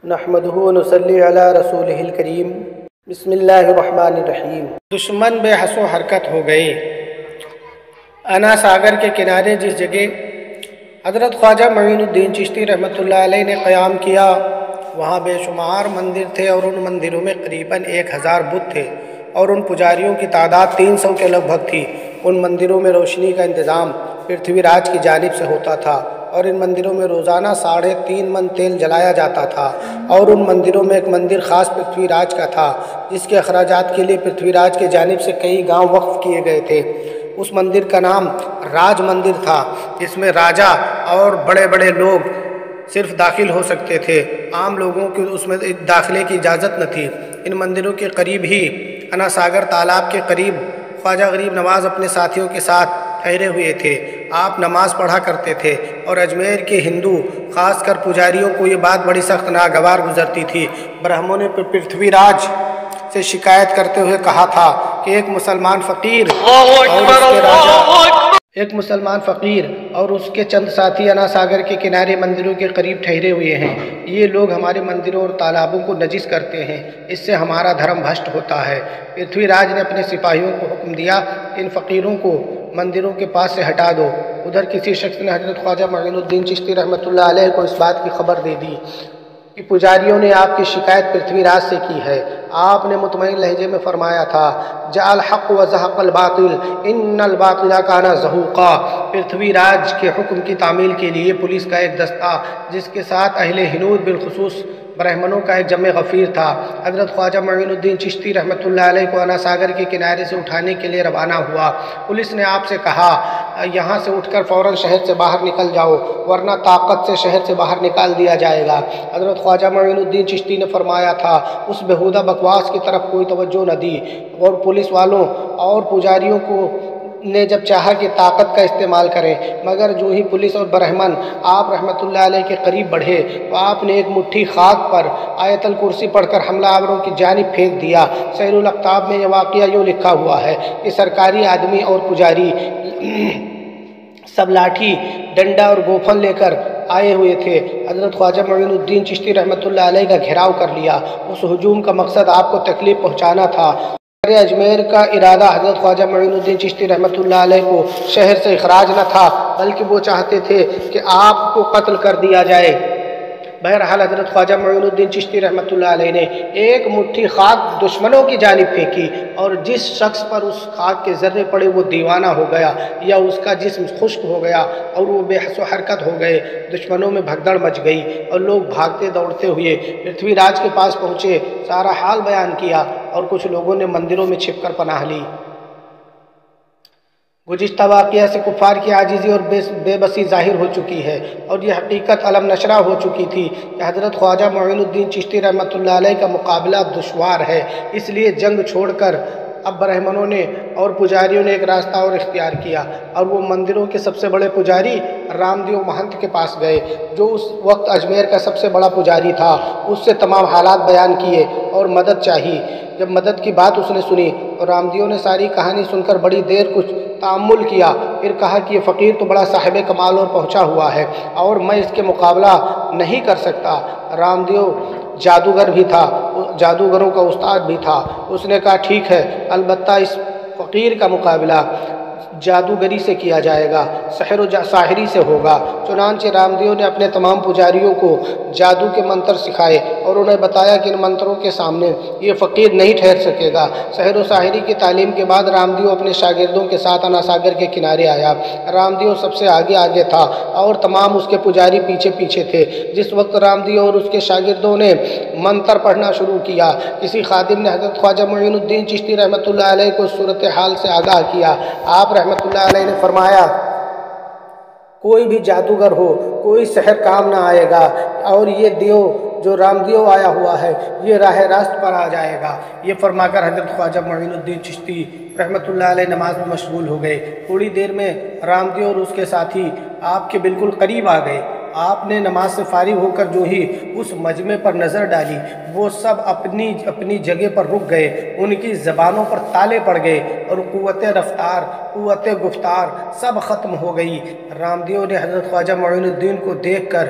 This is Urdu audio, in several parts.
نحمدہ و نصلی علی رسولہ الکریم بسم اللہ الرحمن الرحیم۔ دشمن بے حس و حرکت ہو گئے۔ انا ساگر کے کنارے جس جگہ حضرت خواجہ معین الدین چشتی رحمۃ اللہ علیہ نے قیام کیا، وہاں بے شمار مندر تھے اور ان مندروں میں قریباً 1000 بت تھے اور ان پجاریوں کی تعداد 300 کے لگ بھگ تھی۔ ان مندروں میں روشنی کا انتظام پرتھوی راج کی جانب سے ہوتا تھا اور ان مندروں میں روزانہ 3.5 من تیل جلایا جاتا تھا، اور ان مندروں میں ایک مندر خاص پرتھوی راج کا تھا جس کے اخراجات کے لیے پرتھوی راج کی جانب سے کئی گاؤں وقف کیے گئے تھے۔ اس مندر کا نام راج مندر تھا، جس میں راجا اور بڑے بڑے لوگ صرف داخل ہو سکتے تھے، عام لوگوں کی اس میں داخلے کی اجازت نہ تھی۔ ان مندروں کے قریب ہی انا ساگر تالاب کے قریب خواجہ غریب نواز اپنے ساتھیوں کے ساتھ ٹھہرے ہوئے تھے۔ آپ نماز پڑھا کرتے تھے اور اجمیر کے ہندو خاص کر پجاریوں کو یہ بات بڑی سخت ناگوار گزرتی تھی۔ برہموں نے پرتھوی راج سے شکایت کرتے ہوئے کہا تھا کہ ایک مسلمان فقیر اور اس کے چند ساتھی انا ساگر کے کنارے مندروں کے قریب ٹھہرے ہوئے ہیں۔ یہ لوگ ہمارے مندروں اور تالابوں کو نجس کرتے ہیں، اس سے ہمارا دھرم بھشٹ ہوتا ہے۔ پرتھوی راج نے اپنے سپاہیوں کو حکم دیا کہ ان فقیروں کو مندروں کے پاس سے ہٹا دو۔ ادھر کسی شخص نے حضرت خواجہ معین الدین چشتی رحمۃ اللہ علیہ کو اس بات کی خبر دے دی کہ پجاریوں نے آپ کی شکایت پرتھوی راج سے کی ہے۔ آپ نے مطمئن لہجے میں فرمایا تھا، جاء الحق وزہق الباطل ان الباطل کان زہوقا۔ پرتھوی راج کے حکم کی تعمیل کے لیے پولیس کا ایک دستہ، جس کے ساتھ اہل ہنود بالخصوص برہمنوں کا ایک جمع غفیر تھا، حضرت خواجہ معین الدین چشتی رحمۃ اللہ علیہ کو انا ساگر کے کنارے سے اٹھانے کے لیے روانہ ہوا۔ پولیس نے آپ سے کہا، یہاں سے اٹھ کر فوراً شہر سے باہر نکل جاؤ، ورنہ طاقت سے شہر سے باہر نکال دیا جائے گا۔ حضرت خواجہ معین الدین چشتی نے فرمایا تھا، اس بےہودہ بکواس کی طرف کوئی توجہ نہ دی، اور پولیس والوں اور پجاریوں کو نے جب چاہا کہ طاقت کا استعمال کریں، مگر جو ہی پولیس اور برہمن آپ رحمۃ اللہ علیہ کے قریب بڑھے تو آپ نے ایک مٹھی خاک پر آیت الکرسی پڑھ کر حملہ آوروں کی جانب پھینک دیا۔ سیر الاقطاب میں یہ واقعہ یوں لکھا ہوا ہے کہ سرکاری آدمی اور پجاری سب لاٹھی ڈنڈا اور گوفن لے کر آئے ہوئے تھے۔ حضرت خواجہ معین الدین چشتی رحمۃ اللہ علیہ کا گھیراؤ کر لیا۔ اس ہجوم کا مقصد آپ کو تکلیف پہنچانا تھا۔ اجمیر کا ارادہ حضرت خواجہ معین الدین چشتی رحمۃ اللہ علیہ کو شہر سے اخراج نہ تھا، بلکہ وہ چاہتے تھے کہ آپ کو قتل کر دیا جائے۔ بہرحال حضرت خواجہ معین الدین چشتی رحمۃ اللہ علیہ نے ایک مٹھی خاک دشمنوں کی جانب پھینکی، اور جس شخص پر اس خاک کے ذرے پڑے وہ دیوانہ ہو گیا یا اس کا جسم خشک ہو گیا اور وہ بے حس و حرکت ہو گئے۔ دشمنوں میں بھگدڑ مچ گئی اور لوگ بھاگتے دوڑتے ہوئے پرتھوی راج کے پاس پہنچے، سارا حال بیان کیا، اور کچھ لوگوں نے مندروں میں چھپ کر پناہ لی۔ گزشتہ واقعہ سے کفار کی عاجزی اور بے بسی ظاہر ہو چکی ہے، اور یہ حقیقت علم نشرہ ہو چکی تھی کہ حضرت خواجہ معین الدین چشتی رحمۃ اللہ علیہ کا مقابلہ دشوار ہے۔ اس لیے جنگ چھوڑ کر اب برہمنوں نے اور پجاریوں نے ایک راستہ اور اختیار کیا، اور وہ مندروں کے سب سے بڑے پجاری رام دیو مہنت کے پاس گئے، جو اس وقت اجمیر کا سب سے بڑا پجاری تھا۔ اس سے تمام حالات بیان کیے اور مدد چاہی۔ جب مدد کی بات اس نے سنی تو رام دیو نے ساری کہانی سن کر بڑی دیر کچھ تأمل کیا، پھر کہا کہ یہ فقیر تو بڑا صاحب کمال اور پہنچا ہوا ہے، اور میں اس کے مقابلہ نہیں کر سکتا۔ رام دیو جادوگر بھی تھا، جادوگروں کا استاد بھی تھا۔ اس نے کہا، ٹھیک ہے، البتہ اس فقیر کا مقابلہ جادوگری سے کیا جائے گا، سحر و ساحری سے ہوگا۔ چنانچہ رام دیو نے اپنے تمام پجاریوں کو جادو کے منتر سکھائے اور انہیں بتایا کہ ان منتروں کے سامنے یہ فقیر نہیں ٹھہر سکے گا۔ سحر و ساحری کی تعلیم کے بعد رام دیو اپنے شاگردوں کے ساتھ انا ساگر کے کنارے آیا۔ رام دیو سب سے آگے تھا اور تمام اس کے پجاری پیچھے پیچھے تھے۔ جس وقت رام دیو اور اس کے شاگردوں نے منتر پڑھنا شروع کیا، کسی خادم نے حضرت خواجہ معین الدین چشتی رحمۃ اللہ علیہ کو صورتحال سے آگاہ کیا۔ آپ رحمۃ اللہ علیہ نے فرمایا، کوئی بھی جادوگر ہو، کوئی سحر کام نہ آئے گا، اور یہ دیو جو رام دیو آیا ہوا ہے یہ راہ راست پر آ جائے گا۔ یہ فرما کر حضرت خواجہ معین الدین چشتی رحمۃ اللہ علیہ نماز میں مشغول ہو گئے۔ تھوڑی دیر میں رام دیو اور اس کے ساتھی آپ کے بالکل قریب آ گئے۔ آپ نے نماز سے فارغ ہو کر جو ہی اس مجمع پر نظر ڈالی، وہ سب اپنی اپنی جگہ پر رک گئے، ان کی زبانوں پر تالے پڑ گئے اور قوت رفتار، قوت گفتار سب ختم ہو گئی۔ رام دیو نے حضرت خواجہ معین الدین کو دیکھ کر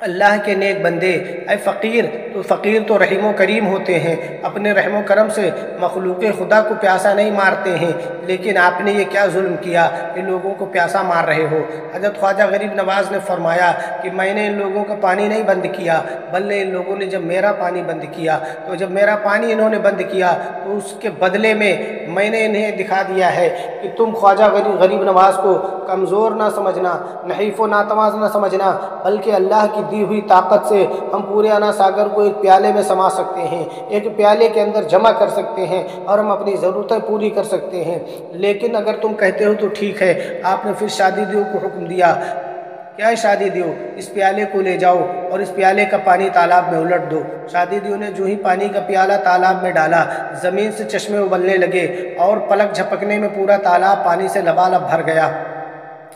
اللہ کے نیک بندے، اے فقیر تو رحیم و کریم ہوتے ہیں، اپنے رحم و کرم سے مخلوق خدا کو پیاسا نہیں مارتے ہیں، لیکن آپ نے یہ کیا ظلم کیا کہ لوگوں کو پیاسا مار رہے ہو۔ حضرت خواجہ غریب نواز نے فرمایا کہ میں نے ان لوگوں کا پانی نہیں بند کیا، بلکہ ان لوگوں نے جب میرا پانی بند کیا، تو جب میرا پانی انہوں نے بند کیا تو اس کے بدلے میں نے انہیں دکھا دیا ہے کہ تم خواجہ غریب نواز کو کمزور نہ سمجھنا، نحیف و ناتواز نہ سمجھنا، بلکہ اللہ کی دی ہوئی طاقت سے ہم پورے انا ساگر کو ایک پیالے میں سما سکتے ہیں، ایک پیالے کے اندر جمع کر سکتے ہیں اور ہم اپنی ضرورتیں پوری کر سکتے ہیں۔ لیکن اگر تم کہتے ہو تو ٹھیک ہے۔ آپ نے پھر شادی دیو کو حکم دیا، کیا ہے شادی دیو، اس پیالے کو لے جاؤ اور اس پیالے کا پانی تالاب میں الٹ دو۔ شادی دیو نے جو ہی پانی کا پیالہ تالاب میں ڈالا، زمین سے چشمے ابلنے لگے اور پلک جھپکنے میں پورا تالاب پانی سے لبالب بھر گیا۔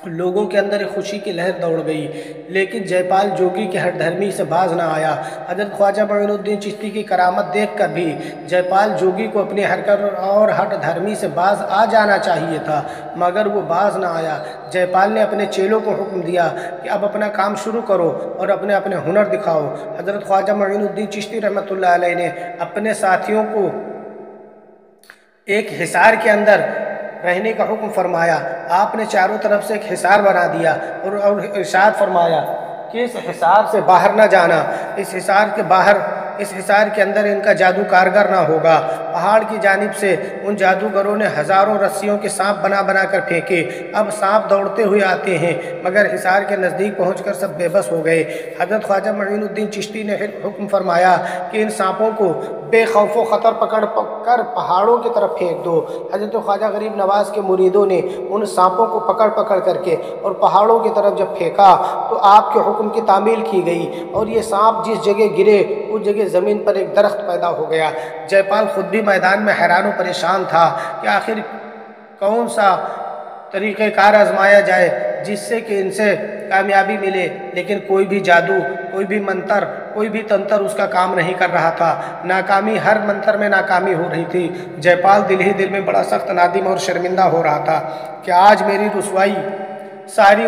لوگوں کے اندر ایک خوشی کی لہر دوڑ گئی، لیکن جے پال جوگی کے ہٹ دھرمی سے باز نہ آیا۔ حضرت خواجہ معین الدین چشتی کی کرامت دیکھ کر بھی جے پال جوگی کو اپنی حرکت اور ہٹ دھرمی سے باز آ جانا چاہیے تھا، مگر وہ باز نہ آیا۔ جے پال نے اپنے چیلوں کو حکم دیا کہ اب اپنا کام شروع کرو اور اپنے ہنر دکھاؤ۔ حضرت خواجہ معین الدین چشتی رحمۃ اللہ علیہ نے اپنے ساتھیوں کو ایک حصار کے اندر رہنے کا حکم فرمایا۔ آپ نے چاروں طرف سے ایک حصار بنا دیا اور ارشاد فرمایا کہ اس حصار سے باہر نہ جانا، اس حصار کے اندر ان کا جادو کارگر نہ ہوگا۔ پہاڑ کی جانب سے ان جادوگروں نے ہزاروں رسیوں کے سانپ بنا کر پھینکے۔ اب سانپ دوڑتے ہوئے آتے ہیں، مگر حصار کے نزدیک پہنچ کر سب بے بس ہو گئے۔ حضرت خواجہ معین الدین چشتی نے حکم فرمایا کہ ان سانپوں کو بے خوف و خطر پکڑ کر پہاڑوں کی طرف پھینک دو۔ حضرت خواجہ غریب نواز کے مریدوں نے ان سانپوں کو پکڑ کر کے اور پہاڑوں کی طرف جب پھینکا تو آپ کے حکم کی تعمیل کی گئی، اور یہ سانپ جس جگہ گرے اس جگہ زمین پر ایک درخت پیدا ہو گیا۔ جے پال خود بھی میدان میں حیران و پریشان تھا کہ آخر کون سا طریقہ کار آزمایا جائے جس سے کہ ان سے کامیابی ملے، لیکن کوئی بھی جادو، کوئی بھی منتر، کوئی بھی تنتر اس کا کام نہیں کر رہا تھا۔ ناکامی، ہر منتر میں ناکامی ہو رہی تھی۔ جے پال دل ہی دل میں بڑا سخت نادم اور شرمندہ ہو رہا تھا کہ آج میری رسوائی ساری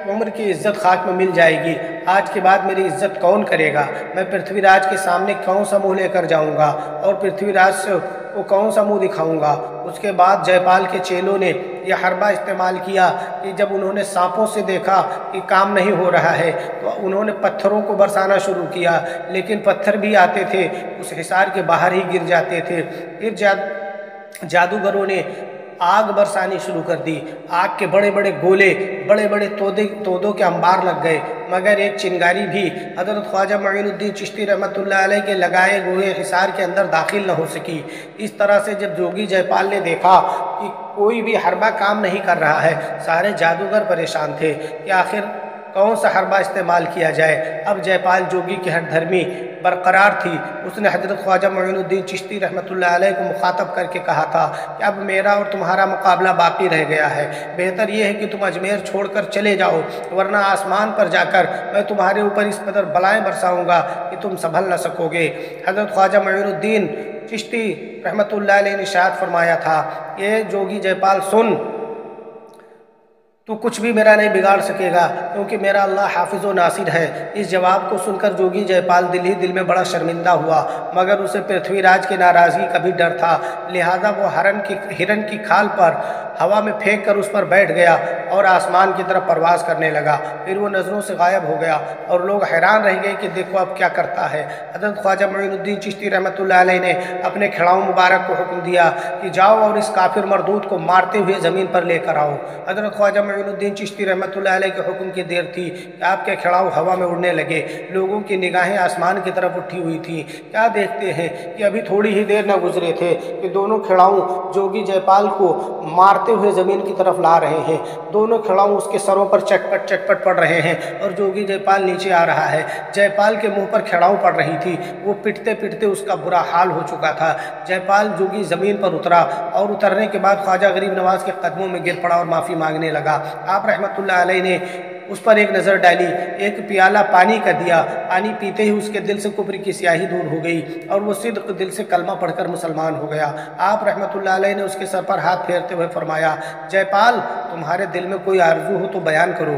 عمر کی عزت خاک میں مل جائے گی۔ آج کے بعد میری عزت کون کرے گا؟ میں پرتھوی راج کے سامنے کون سا منہ لے کر جاؤں گا اور پرتھوی راج سے کو کون سا منہ دکھاؤں گا؟ اس کے بعد جے پال کے چیلوں نے یہ حربہ استعمال کیا کہ جب انہوں نے سانپوں سے دیکھا کہ کام نہیں ہو رہا ہے تو انہوں نے پتھروں کو برسانا شروع کیا، لیکن پتھر بھی آتے تھے اس حصار کے باہر ہی گر جاتے تھے۔ پھر جادوگروں نے آگ برسانی شروع کر دی۔ آگ کے بڑے بڑے گولے، بڑے بڑے تودوں کے انبار لگ گئے، مگر ایک چنگاری بھی حضرت خواجہ معین الدین چشتی رحمۃ اللہ علیہ کے لگائے ہوئے حصار کے اندر داخل نہ ہو سکی۔ اس طرح سے جب جوگی جے پال نے دیکھا کہ کوئی بھی حربہ کام نہیں کر رہا ہے، سارے جادوگر پریشان تھے کہ آخر کون سا حربہ استعمال کیا جائے۔ اب جے پال جوگی کی ہٹ دھرمی برقرار تھی۔ اس نے حضرت خواجہ معین الدین چشتی رحمۃ اللہ علیہ کو مخاطب کر کے کہا تھا کہ اب میرا اور تمہارا مقابلہ باقی رہ گیا ہے، بہتر یہ ہے کہ تم اجمیر چھوڑ کر چلے جاؤ، ورنہ آسمان پر جا کر میں تمہارے اوپر اس قدر بلائیں برساؤں گا کہ تم سنبھل نہ سکو گے۔ حضرت خواجہ معین الدین چشتی رحمۃ اللہ علیہ نے ارشاد فرمایا تھا کہ جوگی جے پال سن، تو کچھ بھی میرا نہیں بگاڑ سکے گا، کیونکہ میرا اللہ حافظ و ناصر ہے۔ اس جواب کو سن کر جوگی جے پال دل ہی دل میں بڑا شرمندہ ہوا، مگر اسے پرتھوی راج کی ناراضگی کا بھی ڈر تھا، لہذا وہ ہرن کی کھال پر ہوا میں پھینک کر اس پر بیٹھ گیا اور آسمان کی طرف پرواز کرنے لگا۔ پھر وہ نظروں سے غائب ہو گیا اور لوگ حیران رہ گئے کہ دیکھو اب کیا کرتا ہے۔ حضرت خواجہ معین الدین چشتی رحمۃ اللہ علیہ نے اپنے کھڑاؤں مبارک کو حکم دیا کہ جاؤ اور اس کافر مردود کو مارتے ہوئے زمین پر لے کر آؤ۔ حضرت خواجہ معین الدین چشتی رحمۃ اللہ علیہ کے حکم کی دیر تھی کہ آپ کے کھڑاؤ ہوا میں اڑنے لگے۔ لوگوں کی نگاہیں آسمان کی طرف اٹھی ہوئی تھیں۔ کیا دیکھتے ہیں کہ ابھی تھوڑی ہی دیر نہ گزرے تھے کہ دونوں کھڑاؤں جوگی جے پال کو مارتے ہوئے زمین کی طرف لا رہے ہیں۔ دونوں کھڑاؤں اس کے سروں پر چٹپٹ پڑ رہے ہیں اور جوگی جے پال نیچے آ رہا ہے۔ جے پال کے منہ پر کھڑاؤں پڑ رہی تھی، وہ پٹتے پٹتے اس کا برا حال ہو چکا تھا۔ جے پال جوگی زمین پر اترا اور اترنے کے بعد خواجہ غریب نواز کے قدموں میں گر پڑا اور معافی مانگنے لگا۔ آپ رحمۃ اللہ علیہ نے اس پر ایک نظر ڈالی، ایک پیالہ پانی کا دیا۔ پانی پیتے ہی اس کے دل سے کفر کی سیاہی دور ہو گئی اور وہ صدق دل سے کلمہ پڑھ کر مسلمان ہو گیا۔ آپ رحمۃ اللہ علیہ نے اس کے سر پر ہاتھ پھیرتے ہوئے فرمایا، جے پال تمہارے دل میں کوئی آرزو ہو تو بیان کرو۔